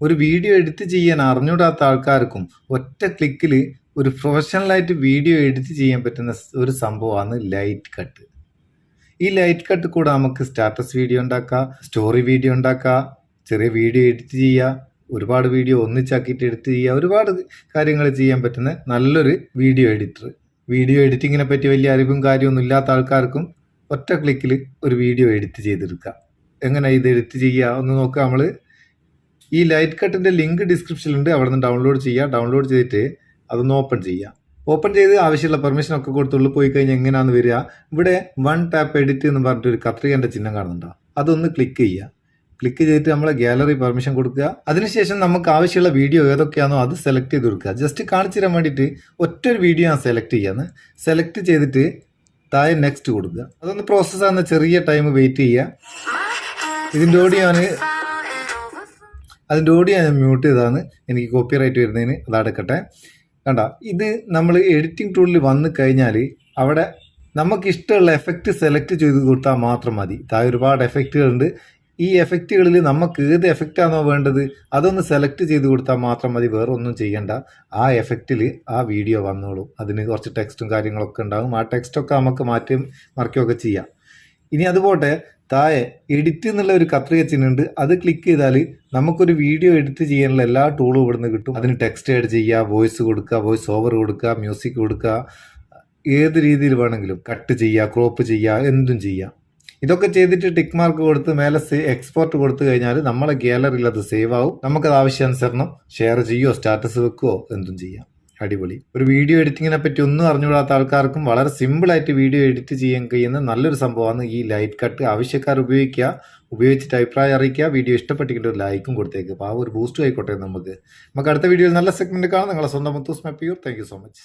ഒരു video edit ചെയ്യാൻ അറിഞ്ഞൂടാത്ത ആൾക്കാർക്കും ഒറ്റ ക്ലിക്കിൽ ഒരു പ്രൊഫഷണലായിട്ട് വീഡിയോ എഡിറ്റ് ചെയ്യാൻ പറ്റുന്ന ഒരു സംഭവമാണ് ലൈറ്റ് കട്ട്. ഈ ലൈറ്റ് കട്ട് കൂടെ നമുക്ക് സ്റ്റാറ്റസ് വീഡിയോ ഉണ്ടാക്കാം, സ്റ്റോറി വീഡിയോ ഉണ്ടാക്കാം, ചെറിയ വീഡിയോ എഡിറ്റ് ചെയ്യുക, ഒരുപാട് വീഡിയോ ഒന്നിച്ചാക്കിയിട്ട് എഡിറ്റ് ചെയ്യുക, ഒരുപാട് കാര്യങ്ങൾ ചെയ്യാൻ പറ്റുന്ന നല്ലൊരു വീഡിയോ എഡിറ്റർ. വീഡിയോ എഡിറ്റിങ്ങിനെ പറ്റി വലിയ അറിവും കാര്യമൊന്നും ഇല്ലാത്ത ആൾക്കാർക്കും ഒറ്റ ക്ലിക്കിൽ ഒരു വീഡിയോ എഡിറ്റ് ചെയ്തെടുക്കാം. എങ്ങനെ ഇത് എഡിറ്റ് ചെയ്യുക ഒന്ന് നോക്കുക. നമ്മൾ ഈ ലൈറ്റ് കട്ടിൻ്റെ ലിങ്ക് ഡിസ്ക്രിപ്ഷനിലുണ്ട്, അവിടെ നിന്ന് ഡൗൺലോഡ് ചെയ്യുക. ഡൗൺലോഡ് ചെയ്തിട്ട് അതൊന്ന് ഓപ്പൺ ചെയ്യുക. ഓപ്പൺ ചെയ്ത് ആവശ്യമുള്ള പെർമിഷനൊക്കെ കൊടുത്തുള്ളൂ പോയി കഴിഞ്ഞാൽ എങ്ങനെയാണെന്ന് വരിക. ഇവിടെ വൺ ടാപ്പ് എഡിറ്റ് എന്ന് പറഞ്ഞിട്ട് ഒരു കത്രികൻ്റെ ചിഹ്നം കാണുന്നുണ്ടോ, അതൊന്ന് ക്ലിക്ക് ചെയ്യുക. ക്ലിക്ക് ചെയ്തിട്ട് നമ്മളെ ഗാലറി പെർമിഷൻ കൊടുക്കുക. അതിനുശേഷം നമുക്ക് ആവശ്യമുള്ള വീഡിയോ ഏതൊക്കെയാണോ അത് സെലക്ട് ചെയ്ത് കൊടുക്കുക. ജസ്റ്റ് കാണിച്ചു തരാൻ വേണ്ടിയിട്ട് ഒറ്റൊരു വീഡിയോ ഞാൻ സെലക്ട് ചെയ്യാന്ന്. സെലക്ട് ചെയ്തിട്ട് താഴെ നെക്സ്റ്റ് കൊടുക്കുക. അതൊന്ന് പ്രോസസ്സ് ആകുന്ന ചെറിയ ടൈം വെയിറ്റ് ചെയ്യുക. ഇതിൻ്റെ ഓഡിയോ ഞാൻ മ്യൂട്ട് ചെയ്താണ്, എനിക്ക് കോപ്പിറൈറ്റ് വരുന്നതിന് അത് അടക്കട്ടെ. കണ്ട, ഇത് നമ്മൾ എഡിറ്റിംഗ് ടൂളിൽ വന്നു കഴിഞ്ഞാൽ അവിടെ നമുക്ക് ഇഷ്ടമുള്ള എഫക്റ്റ് സെലക്ട് ചെയ്ത് കൊടുത്താൽ മാത്രം മതി. താഴെ ഒരുപാട് എഫക്റ്റുകളുണ്ട്. ഈ എഫക്റ്റുകളിൽ നമുക്ക് ഏത് എഫക്റ്റാണോ വേണ്ടത് അതൊന്ന് സെലക്ട് ചെയ്ത് കൊടുത്താൽ മാത്രം മതി, വേറെ ഒന്നും ചെയ്യണ്ട. ആ എഫക്റ്റിൽ ആ വീഡിയോ വന്നോളും. അതിന് കുറച്ച് ടെക്സ്റ്റും കാര്യങ്ങളൊക്കെ ഉണ്ടാകും. ആ ടെക്സ്റ്റൊക്കെ നമുക്ക് മാറ്റി മറിക്കുകയൊക്കെ ചെയ്യാം. ഇനി അതുപോട്ടെ, താഴെ എഡിറ്റ് എന്നുള്ള ഒരു കത്രിക ചിഹ്നമുണ്ട്, അത് ക്ലിക്ക് ചെയ്താൽ നമുക്കൊരു വീഡിയോ എഡിറ്റ് ചെയ്യാനുള്ള എല്ലാ ടൂളും ഇവിടുന്ന് കിട്ടും. അതിന് ടെക്സ്റ്റ് ആഡ് ചെയ്യുക, വോയിസ് കൊടുക്കുക, വോയിസ് ഓവർ കൊടുക്കുക, മ്യൂസിക് കൊടുക്കുക, ഏത് രീതിയിൽ വേണമെങ്കിലും കട്ട് ചെയ്യുക, ക്രോപ്പ് ചെയ്യുക, എന്തും ചെയ്യാം. ഇതൊക്കെ ചെയ്തിട്ട് ടിക്ക് മാർക്ക് കൊടുത്ത് മേലെ എക്സ്പോർട്ട് കൊടുത്തു കഴിഞ്ഞാൽ നമ്മളെ ഗാലറിയിൽ അത് സേവ് ആവും. നമുക്കത് ആവശ്യാനുസരണം ഷെയർ ചെയ്യുകയോ സ്റ്റാറ്റസ് വെക്കുകയോ എന്തും ചെയ്യാം. അടിപൊളി. ഒരു വീഡിയോ എഡിറ്റിങ്ങിനെ പറ്റി ഒന്നും അറിഞ്ഞുകൂടാത്ത ആൾക്കാർക്കും വളരെ സിമ്പിളായിട്ട് വീഡിയോ എഡിറ്റ് ചെയ്യാൻ കഴിയുന്ന നല്ലൊരു സംഭവമാണ് ഈ ലൈറ്റ് കട്ട്. ആവശ്യക്കാർ ഉപയോഗിക്കുക, ഉപയോഗിച്ചിട്ട് അഭിപ്രായം അറിയിക്കുക. വീഡിയോ ഇഷ്ടപ്പെട്ടിട്ട് ഒരു ലൈക്കും കൊടുത്തേക്ക്. അപ്പോൾ ആ ഒരു ബൂസ്റ്റ് ആയിക്കോട്ടെ. നമുക്ക് അടുത്ത വീഡിയോയിൽ നല്ല സെഗ്മെന്റ് കാണാം. നിങ്ങളെ സ്വന്തം Muthus Meppayur. Thank you so much.